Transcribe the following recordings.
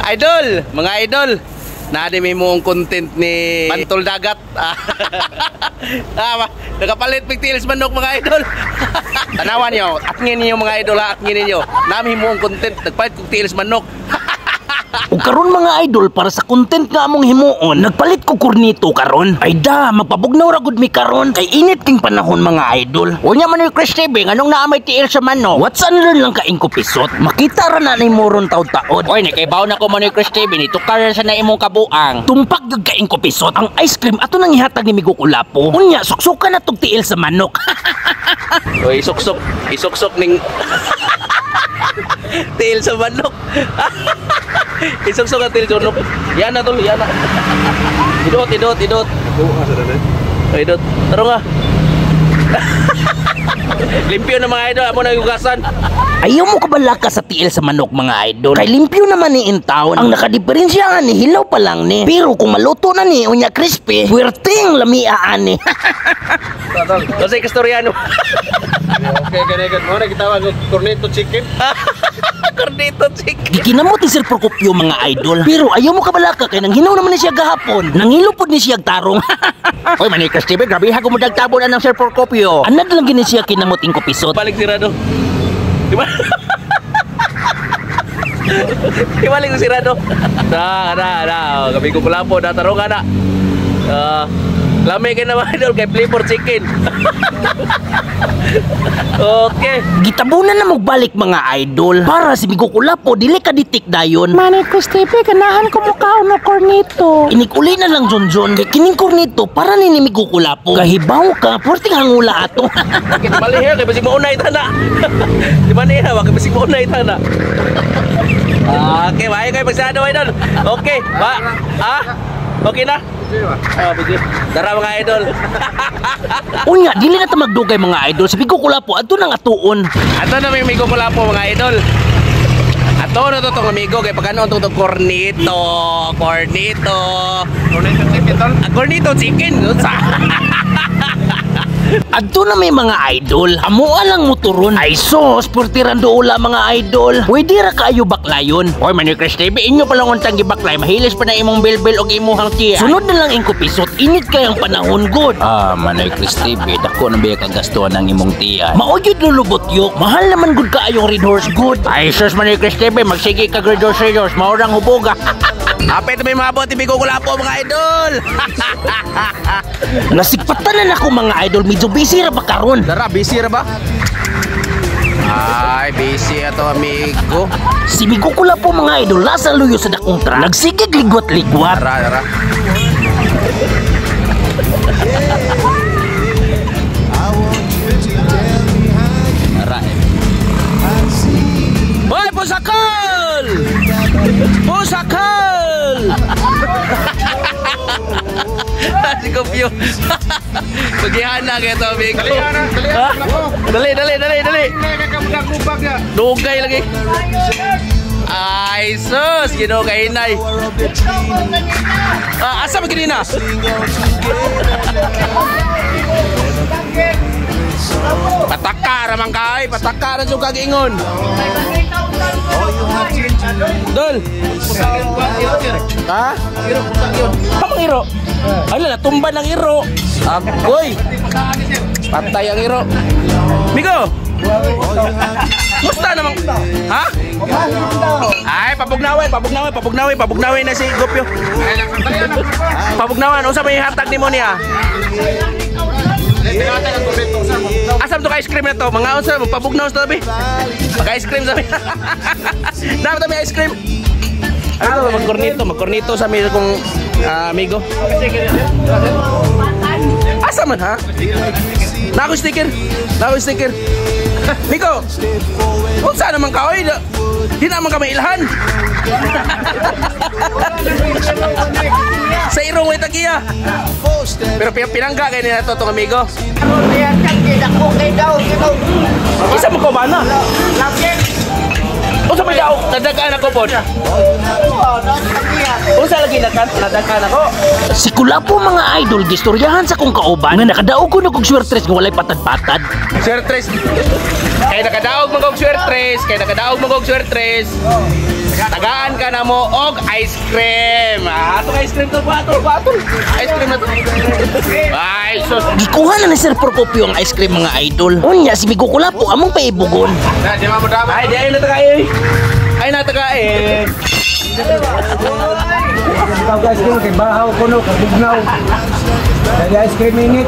Idol, mga idol. Nadi may mong content ni Bantol Dagat. Nakapalit pigtilis manok mga idol. Tanawan nyo, akngin niyo mga idol ha, akngin niyo. Nami mong content, nagpalit pigtilis manok. O karon mga idol, para sa content nga among himuon, nagpalit ko kurnito karon. Ay da, magpabugnaw ra gud mi karon kay init king panahon mga idol. Unya man ni Chris TV, nganong naa may tiil sa manok. What's learn lang ka ingko pisot. Makita ra na ni moron taud-taod. Oy, nakaibaw na ko mo ni Chris TV ni tukar sa na imong kabuang. Tumpag gud ka ingko pisot. Ang ice cream ato nang ihatag ni Migo Kulapo. Unya suksukan na tog tiil sa manok. Oy, isuksok ning tiil sa manok. Isuksok ang tiil sa manok. Yan na tol, yan na. Idot. Oy, idot. Taro nga. Limpyo na mga idol, amo na hugasan. Ayaw mo kabalaka sa tiil sa manok mga idol. Kay limpyo naman ni intawon. Ang nakadiferensya nga ni hilaw pa lang ni. Pero kung maluto na ni unya crispy, puwerteng lamiaan ni. Kasi kastoryano. Okay, ganyan. Mo na gitawag og cornetto chicken. Cornetto chicken. Gikinamot ni Sir Procopio mga idol. Pero ayaw mo kabalaka kay nang hinaw naman ni siya gahapon. Nangilupod ni siya tarong. Oy, manikas TV, grabe ha gumudag tabo na ng Sir Procopio. Anad lang gini siya kinamoting ko pisot. Balik sirado. Di ba? Ibalik sirado. Da. Kami ko Kulapo, dataro nga na. Lamay ka na mga idol kay flavor chicken. Okay. Gitabunan na magbalik mga idol. Para si Migo Kulapo dili ka ditik dayon. Manay Chris TV, ganahan ko mukha na cornito. Inikuli na lang John. Kay kining cornito para ni Migo Kulapo. Kahibaw ka, porting hangula ato. Bakit malihe kay basig maunay tana. Di ba niya, bakit basig maunay tana. Okay, bayo kayo magsado idol. Okay, ba? Okay na? Bigay. Tara mga idol. Unya, dili na ta magdugay mga idol. Si Migo Kulapo ato nang atuon. Ato na may Migo Kulapo mga idol. Ato na to tong amigo kay pagkano tong cornito. Cornetto chicken tol. Cornito chicken. Adto na may mga idol. Amo lang motoron. Ay sos, portirando ula mga idol. Pwede ra kaayo baklayon. Oy, man ni Chris TV, inyo pa lang untang gibaklay. Mahilis pa na imong belbel og imuhang tiyan. Sunod na lang ingko pisot. Init kayang panahon god. Manay Chris TV, dako na biya kagastuhan ng imong tiyan. Maoyod lulubot yok. Mahal naman gud kaayong Red Horse good. Ay sus, man ni Chris TV, magsige ka Red Horse serious. Maurang huboga. Apit may mabot ni Migo Kulapo mga idol. Nasikpatan na ako mga idol. Medyo busy ra ba karon? Dara, busy ra ba? Ay, busy ato amigo. Si Migo Kulapo mga idol nasa luyo sa dakong truck. Nagsigig ligwat-ligwat. Dara. Boy, pusakal! Si Kopyo. Pagihan na kayo ito, amigo. Dali. Dugay lagi. Ay, sus! Ginugay inay. Asa magiging na? Pataka ramang kay, pataka na suka gingon. Dol. Ha? Kamang iro. Ala, tumba ng iro. Agoy. Patay ang iro. Migo. Musta namang? Ha? Ay, pabugnawan na si Gopyo. Pabugnawan, unsa may hatag nimo niya? Asam to ka ice cream na to? Mga unsa pabugnaw sa tabi? Maka ice cream sa mi. Dapat may ice cream. Ano magkornito sa mi kong amigo. Asa man ha? Nako sticker. Migo. Unsa naman ka oy? Di naman kami ilhan. Sa irong way tagiya. Pero pinangga kay nila to tong amigo. Isa mo ko ba na? Unsa may daw? Nadagaan ako po. Unsa lagi nadagaan ako? Si Kulapo mga idol gistoryahan sa kong kauban nga nakadaog ko na kog swertres nga walay patad-patad. Swertres. Kay nakadaog mo kog swertres, Tagaan ka na mo og ice cream. Atong ice cream to ba? Ice cream na to. Ay, sus. Gikuha na ni Sir Procopio ang ice cream mga idol. Unya si Migukulapo among paibugon. Di ba mo dama? Ay, di ay natagay. Ay, natagay. Guys, kay bahaw kuno kabugnaw. Dali ice cream init.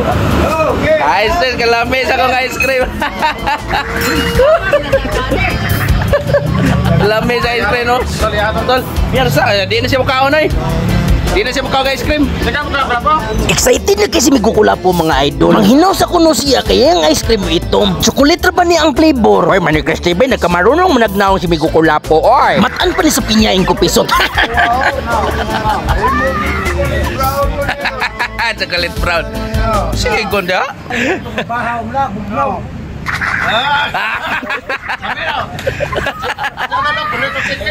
Ice cream, kalamis akong ice cream. Lamis ice cream, no? Tol, yan sa, di na siya mukhaon ay. Di na siya mukhaon ice cream. Excited na kasi Migukulapo mga idol. Manghinaw sa kuno siya kaya ang ice cream itom. Chocolate ra ba niya ang flavor? Oy, Manikres TV, nagkamarunong managnaw si Migukulapo. Oy, mataan pa ni sa pinyain ko pisot. Chocolate brown. Sige, gonda. Bahaw na, bugnaw.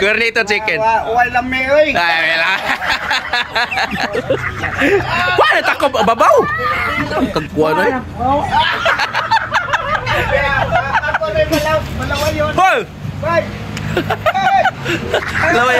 Cornito chicken. Wala may oy. Ay, wala. Wala tako babaw. Kagkuha na. Hoy! Laway.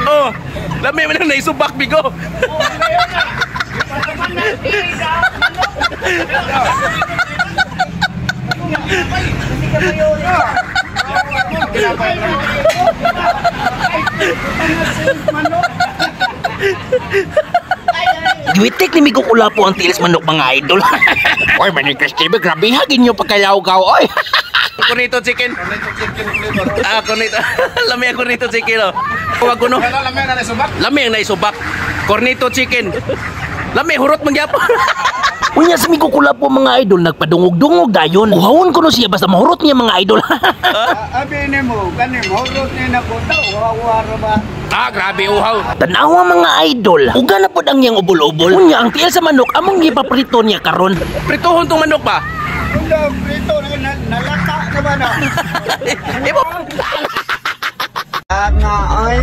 Oh, lami man ang naisubak bigo. Giwitik ni Migukulapo ang tilis manok mga idol. Oy, Manikres TV, grabe hagin nyo pagkalawgaw, oy. Cornito chicken. Cornito. Lami ang cornito chicken, oh. Huwag ko, no? Lami ang naisubak. Cornito chicken. Lami, hurot mangyapon. Unya si Migukulapo mga idol, nagpadungog-dungog dayon. Uhawon ko no siya basta mahurot niya mga idol. Abi ni mo, kanin mahurot ni na ko daw, wawara ba? Grabe uhaw. Tanawa mga idol, uga na pod ang niyang ubol-ubol. Unya ang tiil sa manok among gipaprito niya karon. Prituhon tong manok ba? Unda, prito, nalata na ba na? Ibo. Nga ay.